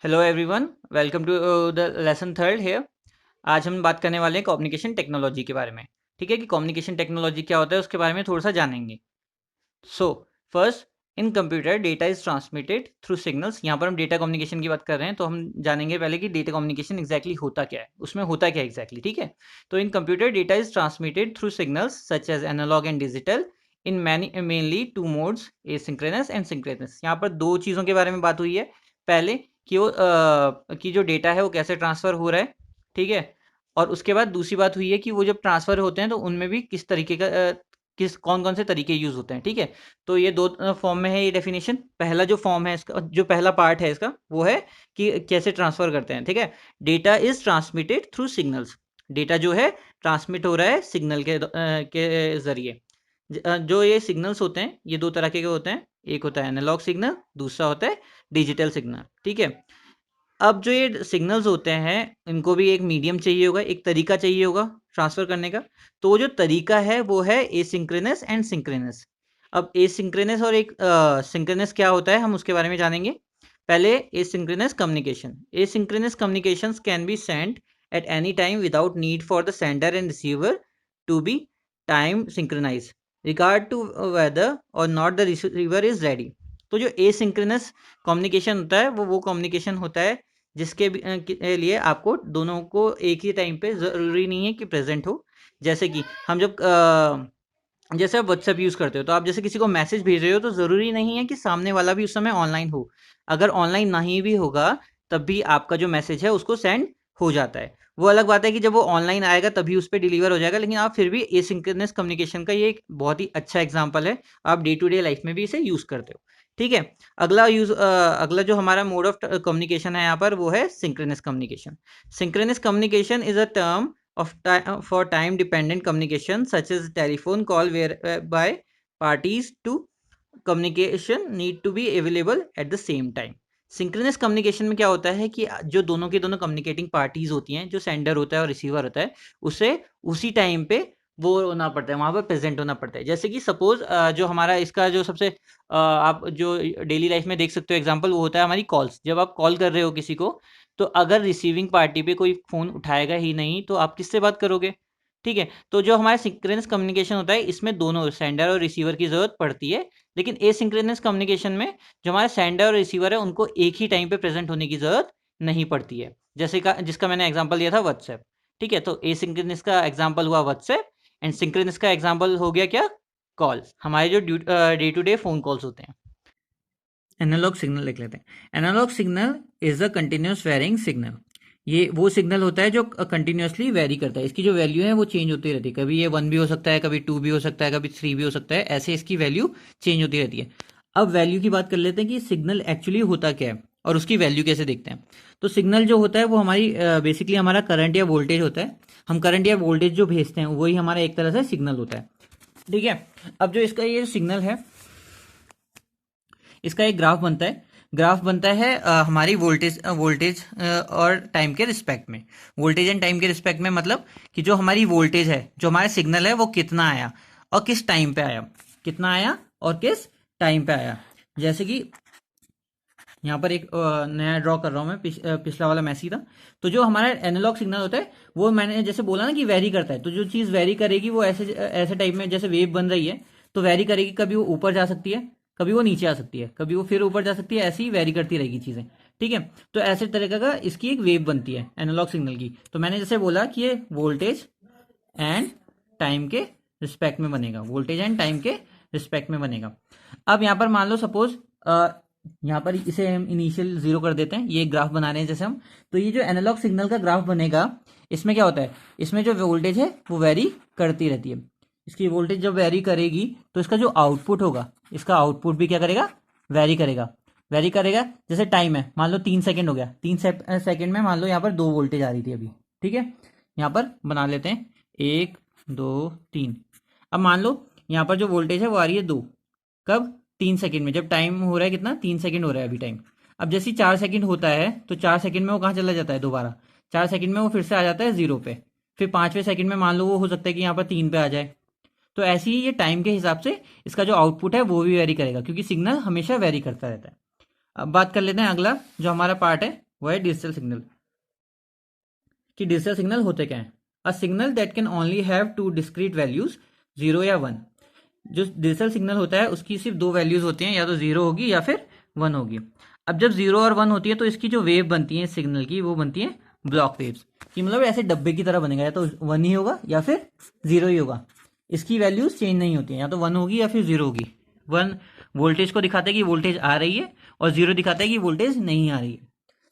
Hello everyone, welcome to the lesson third hair. आज हम बात करने वाले हैं कम्युनिकेशन टेक्नोलॉजी के बारे में। ठीक है कि कम्युनिकेशन टेक्नोलॉजी क्या होता है उसके बारे में थोड़ा सा जानेंगे। So first, in computer data is transmitted through signals. यहाँ पर हम डेटा कम्युनिकेशन की बात कर रहे हैं, तो हम जानेंगे पहले कि डेटा कम्युनिकेशन एक्जैक्टली होता क्या है, उसमें होता क्या एक्जैक्टली। ठीक है, तो in computer data is transmitted through signals such as analog and digital in mainly two modes, asynchronous and synchronous. यहाँ पर दो चीज़ों के बारे में बात हुई है। पहले कि वो कि जो डेटा है वो कैसे ट्रांसफ़र हो रहा है। ठीक है, और उसके बाद दूसरी बात हुई है कि वो जब ट्रांसफ़र होते हैं तो उनमें भी किस तरीके का किस कौन-कौन से तरीके यूज़ होते हैं। ठीक है, तो ये दो फॉर्म में है ये डेफिनेशन। पहला जो फॉर्म है इसका, जो पहला पार्ट है इसका, वो है कि कैसे ट्रांसफ़र करते हैं। ठीक है, data is transmitted through signals. Data जो है ट्रांसमिट हो रहा है सिग्नल के ज़रिए। जो ये सिग्नल्स होते हैं ये दो तरह के होते हैं। एक होता है एनालॉग सिग्नल, दूसरा होता है डिजिटल सिग्नल। ठीक है, अब जो ये सिग्नल्स होते हैं इनको भी एक मीडियम चाहिए होगा, एक तरीका चाहिए होगा ट्रांसफ़र करने का। तो वो जो तरीका है वो है एसिंक्रोनस एंड सिंक्रोनस। अब एसिंक्रोनस और एक सिंक्रोनस क्या होता है हम उसके बारे में जानेंगे। पहले asynchronous communication. Asynchronous communications can be sent at any time without need for the sender and receiver to be time synchronize regard to whether or not the receiver is ready. तो जो एसिंक्रोनस कम्युनिकेशन होता है वो communication होता है जिसके के लिए आपको दोनों को एक ही टाइम पे ज़रूरी नहीं है कि प्रेजेंट हो। जैसे कि हम जब जैसे आप व्हाट्सएप यूज़ करते हो तो आप जैसे किसी को मैसेज भेज रहे हो तो ज़रूरी नहीं है कि सामने वाला भी उस समय ऑनलाइन हो। अगर ऑनलाइन नहीं भी होगा तब भी आपका जो मैसेज है उसको सेंड हो जाता है। वो अलग बात है कि जब वो ऑनलाइन आएगा तभी उस पे डिलीवर हो जाएगा, लेकिन आप फिर भी एसिंक्रोनस कम्युनिकेशन का ये एक बहुत ही अच्छा एग्जांपल है। आप डे टू डे लाइफ में भी इसे यूज़ करते हो। ठीक है, अगला जो हमारा मोड ऑफ कम्युनिकेशन है यहाँ पर वो है synchronous communication. Synchronous communication is a term for time dependent communication such as telephone call whereby parties to communication need to be available at the same time। Synchronous communication में क्या होता है कि जो दोनों के दोनों कम्युनिकेटिंग पार्टीज होती हैं, जो सेंडर होता है और रिसीवर होता है, उसे उसी टाइम पे वो होना पड़ता है, वहां पर प्रेजेंट होना पड़ता है। जैसे कि सपोज जो हमारा इसका जो सबसे आप जो डेली लाइफ में देख सकते हो एग्जांपल, वो होता है हमारी कॉल्स। जब आप कॉल कर रहे हो किसी को, तो अगर रिसीविंग पार्टी पे कोई फ़ोन उठाएगा ही नहीं तो आप किससे बात करोगे। ठीक है, तो जो हमारा सिंक्रोनस कम्युनिकेशन होता है इसमें दोनों सेंडर और रिसीवर की ज़रूरत पड़ती है। लेकिन एसिंक्रोनस कम्युनिकेशन में जो हमारा सेंडर और रिसीवर है उनको एक ही टाइम पे प्रेजेंट होने की ज़रूरत नहीं पड़ती है, जैसे का जिसका मैंने एग्जांपल दिया था व्हाट्सएप। ठीक है, तो एसिंक्रोनस का एग्जांपल हुआ व्हाट्सएप एंड सिंक्रोनस का एग्जांपल हो गया क्या, कॉल, हमारे जो day to day phone calls होते हैं। एनालॉग सिग्नल लिख लेते हैं। Analog signal is a continuous varying signal. ये वो सिग्नल होता है जो कंटिन्यूसली वेरी करता है। इसकी जो वैल्यू है वो चेंज होती रहती है। कभी ये 1 भी हो सकता है, कभी 2 भी हो सकता है, कभी 3 भी हो सकता है। ऐसे इसकी वैल्यू चेंज होती रहती है। अब वैल्यू की बात कर लेते हैं कि सिग्नल एक्चुअली होता क्या है और उसकी वैल्यू कैसे देखते हैं। तो सिग्नल जो होता है वो हमारी बेसिकली हमारा करंट या वोल्टेज होता है। हम करंट या वोल्टेज जो भेजते हैं वही हमारा एक तरह से सिग्नल होता है। ठीक है, अब जो इसका ये सिग्नल है इसका एक ग्राफ बनता है। ग्राफ बनता है हमारी वोल्टेज वोल्टेज और टाइम के रिस्पेक्ट में। वोल्टेज एंड टाइम के रिस्पेक्ट में मतलब कि जो हमारी वोल्टेज है, जो हमारा सिग्नल है वो कितना आया और किस टाइम पे आया, कितना आया और किस टाइम पे आया। जैसे कि यहाँ पर एक नया ड्रॉ कर रहा हूँ मैं, पिछला वाला मैसी था। तो जो हमारा एनालॉग सिग्नल होता है वो मैंने जैसे बोला ना कि वेरी करता है, तो जो चीज़ वेरी करेगी वो ऐसे ऐसे टाइप में, जैसे वेव बन रही है तो वेरी करेगी। कभी वो ऊपर जा सकती है, कभी वो नीचे आ सकती है, कभी वो फिर ऊपर जा सकती है, ऐसे ही वेरी करती रहेगी चीज़ें। ठीक है, तो ऐसे तरीके का इसकी एक वेव बनती है एनालॉग सिग्नल की। तो मैंने जैसे बोला कि ये वोल्टेज एंड टाइम के रिस्पेक्ट में बनेगा, वोल्टेज एंड टाइम के रिस्पेक्ट में बनेगा। अब यहाँ पर मान लो सपोज यहाँ पर इसे हम इनिशियल जीरो कर देते हैं, ये ग्राफ बना रहे हैं जैसे हम। तो ये जो एनालॉग सिग्नल का ग्राफ बनेगा इसमें क्या होता है, इसमें जो वोल्टेज है वो वेरी करती रहती है। इसकी वोल्टेज जब वेरी करेगी तो इसका जो आउटपुट होगा, इसका आउटपुट भी क्या करेगा, वेरी करेगा। वेरी करेगा, जैसे टाइम है, मान लो 3 सेकेंड हो गया, 3 सेकेंड में मान लो यहाँ पर 2 वोल्टेज आ रही थी अभी। ठीक है, यहाँ पर बना लेते हैं 1 2 3। अब मान लो यहाँ पर जो वोल्टेज है वो आ रही है 2। कब, 3 सेकेंड में, जब टाइम हो रहा है कितना, 3 सेकेंड हो रहा है अभी टाइम। अब जैसे ही 4 सेकेंड होता है तो 4 सेकेंड में वो कहाँ चला जाता है, दोबारा 4 सेकेंड में वो फिर से आ जाता है 0 पे। फिर 5वें सेकेंड में मान लो वो हो सकता है कि यहाँ पर 3 पे आ जाए। तो ऐसे ही ये टाइम के हिसाब से इसका जो आउटपुट है वो भी वेरी करेगा, क्योंकि सिग्नल हमेशा वेरी करता रहता है। अब बात कर लेते हैं अगला जो हमारा पार्ट है वो है डिजिटल सिग्नल। कि डिजिटल सिग्नल होते क्या हैं? A signal that can only have two discrete values, 0 या 1। जो डिजिटल सिग्नल होता है उसकी सिर्फ दो वैल्यूज होती हैं, या तो 0 होगी या फिर 1 होगी। अब जब 0 और 1 होती है तो इसकी जो वेव बनती है सिग्नल की, वो बनती है ब्लॉक वेव्स। कि मतलब ऐसे डब्बे की तरह बनेगा, या तो 1 ही होगा या फिर 0 ही होगा। इसकी वैल्यूज चेंज नहीं होती हैं, या तो 1 होगी या फिर 0 होगी। 1 वोल्टेज को दिखाता है कि वोल्टेज आ रही है, और 0 दिखाता है कि वोल्टेज नहीं आ रही है।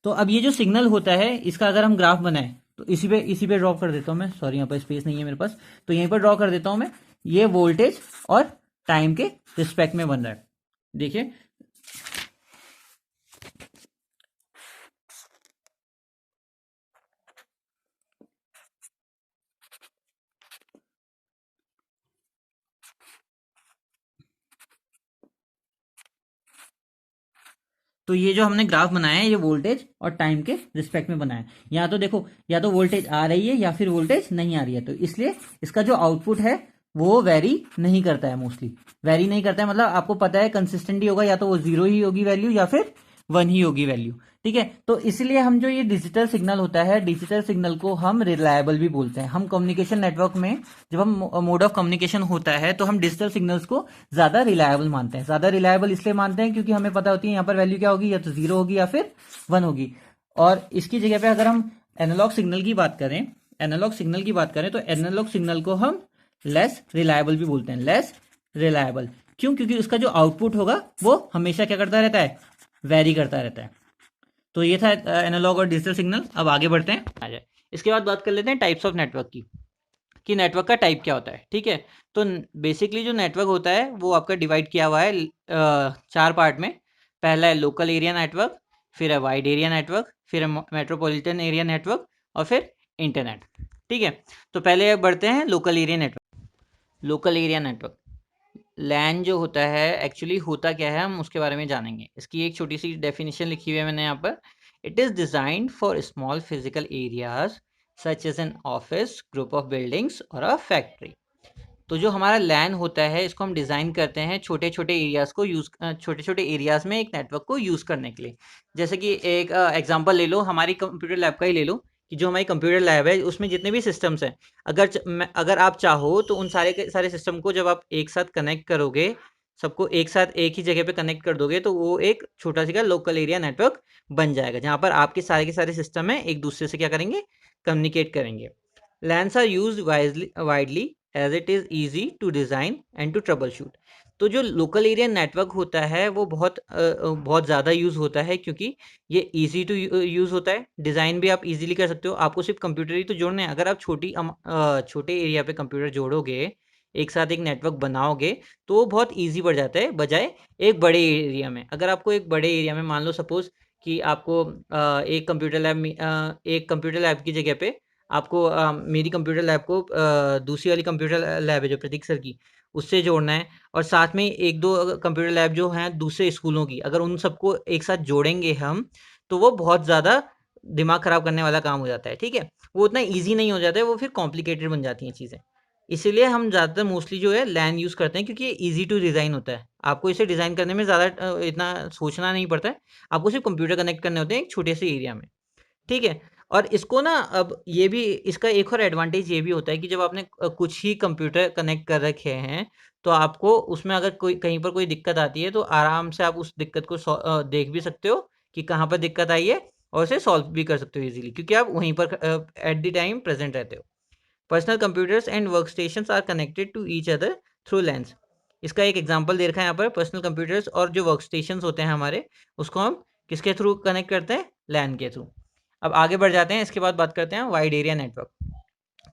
तो अब ये जो सिग्नल होता है इसका अगर हम ग्राफ बनाएं, तो इसी पे ड्रॉ कर देता हूं मैं। सॉरी, यहाँ पर स्पेस नहीं है मेरे पास, तो यहीं पर ड्रॉ कर देता हूं मैं। ये वोल्टेज और टाइम के रिस्पेक्ट में बन रहा है, देखिए। तो ये जो हमने ग्राफ बनाया है, ये वोल्टेज और टाइम के रिस्पेक्ट में बनाया है। या तो देखो, या तो वोल्टेज आ रही है या फिर वोल्टेज नहीं आ रही है, तो इसलिए इसका जो आउटपुट है वो वेरी नहीं करता है। मोस्टली वेरी नहीं करता है, मतलब आपको पता है कंसिस्टेंट ही होगा, या तो वो 0 ही होगी वैल्यू या फिर 1 ही होगी वैल्यू। ठीक है, तो इसलिए हम जो ये डिजिटल सिग्नल होता है, डिजिटल सिग्नल को हम रिलायबल भी बोलते हैं। हम कम्युनिकेशन नेटवर्क में जब हम मोड ऑफ कम्युनिकेशन होता है तो हम डिजिटल सिग्नल्स को ज्यादा रिलायबल मानते हैं। ज्यादा रिलायबल इसलिए मानते हैं क्योंकि हमें पता होती है यहाँ पर वैल्यू क्या होगी, या तो 0 होगी या फिर 1 होगी। और इसकी जगह पे अगर हम एनालॉग सिग्नल की बात करें, तो एनालॉग सिग्नल को हम लेस रिलायबल भी बोलते हैं। लेस रिलायबल क्यों? क्योंकि उसका जो आउटपुट होगा वो हमेशा क्या करता रहता है, वेरी करता रहता है। तो ये था एनालॉग और डिजिटल सिग्नल। अब आगे बढ़ते हैं, आ जाए। इसके बाद बात कर लेते हैं टाइप्स ऑफ नेटवर्क की, कि नेटवर्क का टाइप क्या होता है। ठीक है, तो बेसिकली जो नेटवर्क होता है वो आपका डिवाइड किया हुआ है 4 पार्ट में। पहला है लोकल एरिया नेटवर्क, फिर है वाइड एरिया नेटवर्क, फिर है मेट्रोपॉलिटन एरिया नेटवर्क, और फिर इंटरनेट। ठीक है, तो पहले बढ़ते हैं local area network. Local area network, LAN जो होता है एक्चुअली होता क्या है, हम उसके बारे में जानेंगे। इसकी एक छोटी सी डेफिनेशन लिखी हुई है मैंने यहाँ पर। It is designed for small physical areas such as an office, group of buildings और अ फैक्ट्री। तो जो हमारा लैन होता है इसको हम डिज़ाइन करते हैं छोटे छोटे एरियाज़ को छोटे छोटे एरियाज़ में एक नेटवर्क को यूज़ करने के लिए। जैसे कि एक एग्जांपल ले लो, हमारी कंप्यूटर लैब का ही ले लो, कि जो हमारी कंप्यूटर लैब है उसमें जितने भी सिस्टम्स हैं, अगर आप चाहो तो उन सारे के सारे सिस्टम को जब आप एक साथ कनेक्ट करोगे, सबको एक साथ एक ही जगह पे कनेक्ट कर दोगे, तो वो एक छोटा सा लोकल एरिया नेटवर्क बन जाएगा, जहाँ पर आपके सारे के सारे सिस्टम है एक दूसरे से क्या करेंगे, कम्युनिकेट करेंगे। LANs are used widely as it is easy to design and to troubleshoot। तो जो लोकल एरिया नेटवर्क होता है वो बहुत ज़्यादा यूज़ होता है, क्योंकि ये इजी टू यूज़ होता है। डिज़ाइन भी आप इजीली कर सकते हो, आपको सिर्फ कंप्यूटर ही तो जोड़ने हैं। अगर आप छोटे एरिया पे कंप्यूटर जोड़ोगे, एक साथ एक नेटवर्क बनाओगे, तो वो बहुत ईजी पड़ जाता है बजाय एक बड़े एरिया में। अगर आपको एक बड़े एरिया में, मान लो सपोज़ कि आपको एक कंप्यूटर लैब की जगह पे आपको मेरी कंप्यूटर लैब को दूसरी वाली कंप्यूटर लैब है जो प्रतीक सर की, उससे जोड़ना है, और साथ में एक दो कंप्यूटर लैब जो हैं दूसरे स्कूलों की, अगर उन सबको एक साथ जोड़ेंगे हम, तो वो बहुत ज़्यादा दिमाग ख़राब करने वाला काम हो जाता है। ठीक है, वो उतना ईजी नहीं हो जाता है, वो फिर कॉम्प्लिकेटेड बन जाती हैं चीज़ें। इसीलिए हम ज़्यादातर मोस्टली जो है लैन यूज़ करते हैं, क्योंकि ये ईजी टू डिज़ाइन होता है। आपको इसे डिज़ाइन करने में ज़्यादा इतना सोचना नहीं पड़ता है। आपको सिर्फ कंप्यूटर कनेक्ट करने होते हैं एक छोटे से एरिया में। ठीक है, और इसको ना, अब ये भी, इसका एक और एडवांटेज ये भी होता है कि जब आपने कुछ ही कंप्यूटर कनेक्ट कर रखे हैं, तो आपको उसमें अगर कोई कहीं पर कोई दिक्कत आती है, तो आराम से आप उस दिक्कत को देख भी सकते हो कि कहाँ पर दिक्कत आई है, और उसे सॉल्व भी कर सकते हो इजीली, क्योंकि आप वहीं पर एट द टाइम प्रेजेंट रहते हो। Personal computers and work stations are connected to each other through LANs. इसका एक एग्जाम्पल दे रखा है यहाँ पर। पर्सनल कंप्यूटर्स और जो वर्क स्टेशन होते हैं हमारे, उसको हम किसके थ्रू कनेक्ट करते हैं, लैन के थ्रू। अब आगे बढ़ जाते हैं, इसके बाद बात करते हैं वाइड एरिया नेटवर्क,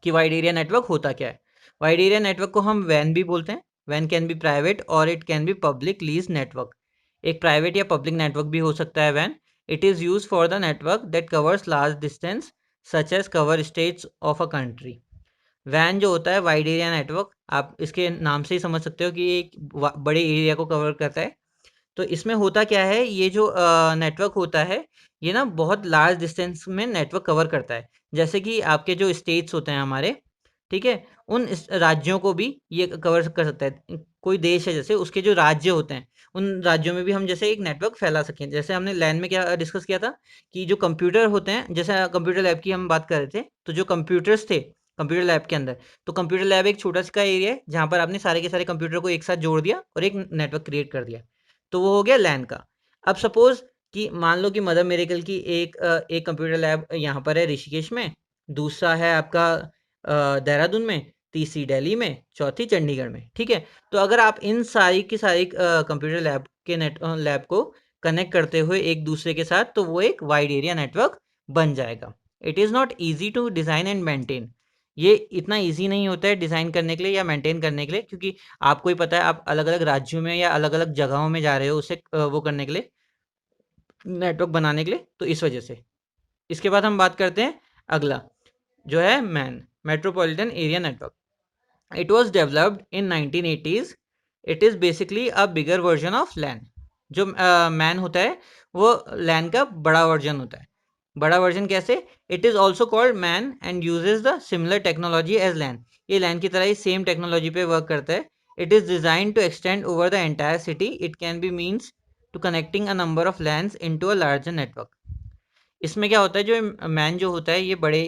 कि वाइड एरिया नेटवर्क होता क्या है। वाइड एरिया नेटवर्क को हम वैन भी बोलते हैं। वैन कैन बी प्राइवेट और it can be public lease network. एक प्राइवेट या पब्लिक नेटवर्क भी हो सकता है वैन। It is use for the network that covers large distance such as cover states of a country. वैन जो होता है, वाइड एरिया नेटवर्क, आप इसके नाम से ही समझ सकते हो कि ये एक बड़े एरिया को कवर करता है। तो इसमें होता क्या है, ये जो नेटवर्क होता है, ये ना बहुत लार्ज डिस्टेंस में नेटवर्क कवर करता है। जैसे कि आपके जो स्टेट्स होते हैं हमारे, ठीक है, उन राज्यों को भी ये कवर कर सकता है। कोई देश है जैसे, उसके जो राज्य होते हैं उन राज्यों में भी हम जैसे एक नेटवर्क फैला सकें। जैसे हमने लैन में क्या डिस्कस किया था कि जो कंप्यूटर होते हैं, जैसे कंप्यूटर लैब की हम बात कर रहे थे, तो जो कंप्यूटर्स थे कंप्यूटर लैब के अंदर, तो कंप्यूटर लैब एक छोटा सा एरिया है जहाँ पर आपने सारे के सारे कंप्यूटर को एक साथ जोड़ दिया और एक नेटवर्क क्रिएट कर दिया, तो वो हो गया लैन का। अब सपोज कि मान लो कि मदर मेरेकल की एक कंप्यूटर लैब यहाँ पर है ऋषिकेश में, दूसरा है आपका देहरादून में, तीसरी दिल्ली में, चौथी चंडीगढ़ में, ठीक है। तो अगर आप इन सारी की सारी कंप्यूटर लैब के लैब को कनेक्ट करते हुए एक दूसरे के साथ, तो वो एक वाइड एरिया नेटवर्क बन जाएगा। It is not easy to design and maintain. ये इतना ईजी नहीं होता है डिज़ाइन करने के लिए या मेंटेन करने के लिए, क्योंकि आपको ही पता है आप अलग अलग राज्यों में या अलग अलग जगहों में जा रहे हो उसे वो करने के लिए, नेटवर्क बनाने के लिए, तो इस वजह से। इसके बाद हम बात करते हैं अगला, जो है metropolitan area network. It was developed in 1980s. It is basically a bigger version of LAN. जो मैन होता है वो LAN का बड़ा वर्जन होता है। बड़ा वर्जन कैसे? It is also called MAN and uses the similar technology as LAN. ये LAN की तरह ही सेम टेक्नोलॉजी पे वर्क करता है। It is designed to extend over the entire city. It can be means to connecting a number of LANs into a larger network. इसमें क्या होता है, जो मैन जो होता है ये बड़े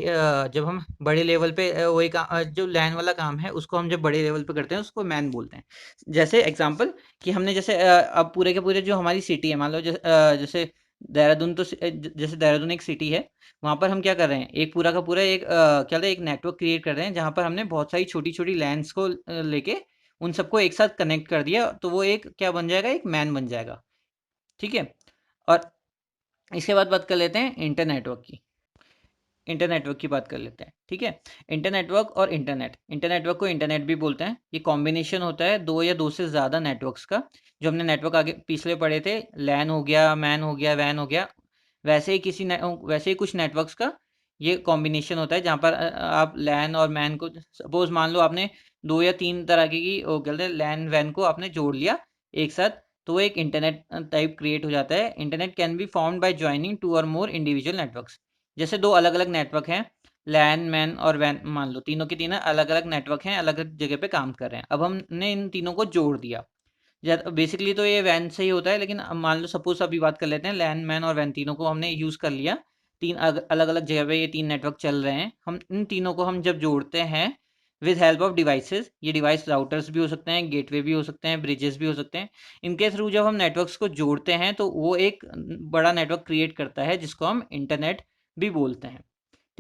जब हम बड़े लेवल पे वही जो लैन वाला काम है उसको हम जब बड़े लेवल पे करते हैं उसको मैन बोलते हैं। जैसे एग्जांपल कि हमने जैसे अब पूरे के पूरे जो हमारी सिटी है, मान लो जैसे देहरादून, तो जैसे देहरादून एक सिटी है, वहाँ पर हम क्या कर रहे हैं, एक पूरा का पूरा एक क्या एक नेटवर्क क्रिएट कर रहे हैं जहाँ पर हमने बहुत सारी छोटी छोटी लैंड्स को लेके उन सबको एक साथ कनेक्ट कर दिया, तो वो एक क्या बन जाएगा, एक मैन बन जाएगा, ठीक है। और इसके बाद बात कर लेते हैं इंटरनेटवर्क की। इंटरनेटवर्क की बात कर लेते हैं, ठीक है। इंटरनेटवर्क और इंटरनेटवर्क को इंटरनेट भी बोलते हैं। ये कॉम्बिनेशन होता है दो या दो से ज़्यादा नेटवर्क्स का। जो हमने नेटवर्क आगे पिछले पढ़े थे, लैन हो गया, मैन हो गया, वैन हो गया, वैसे ही वैसे ही कुछ नेटवर्क्स का ये कॉम्बिनेशन होता है जहाँ पर आप लैन और मैन को, सपोज मान लो आपने दो या तीन तरह की वो कहते हैं लैन वैन को आपने जोड़ लिया एक साथ, तो वो एक इंटरनेट टाइप क्रिएट हो जाता है। Internet can be formed by joining two और मोर इंडिविजुअल नेटवर्क्स। जैसे दो अलग अलग नेटवर्क हैं, लैन मैन और वैन, मान लो तीनों के तीनों अलग अलग नेटवर्क हैं, अलग अलग जगह पे काम कर रहे हैं। अब हमने इन तीनों को जोड़ दिया, बेसिकली तो ये वैन से ही होता है, लेकिन अब मान लो सपोज अभी बात कर लेते हैं, लैन मैन और वैन तीनों को हमने यूज़ कर लिया। तीन अलग अलग जगह पे ये तीन नेटवर्क चल रहे हैं। हम इन तीनों को हम जब जोड़ते हैं विद हेल्प ऑफ डिवाइसेस, ये डिवाइस राउटर्स भी हो सकते हैं, गेटवे भी हो सकते हैं, ब्रिजेस भी हो सकते हैं। इनके थ्रू जब हम नेटवर्क्स को जोड़ते हैं तो वो एक बड़ा नेटवर्क क्रिएट करता है जिसको हम इंटरनेट भी बोलते हैं।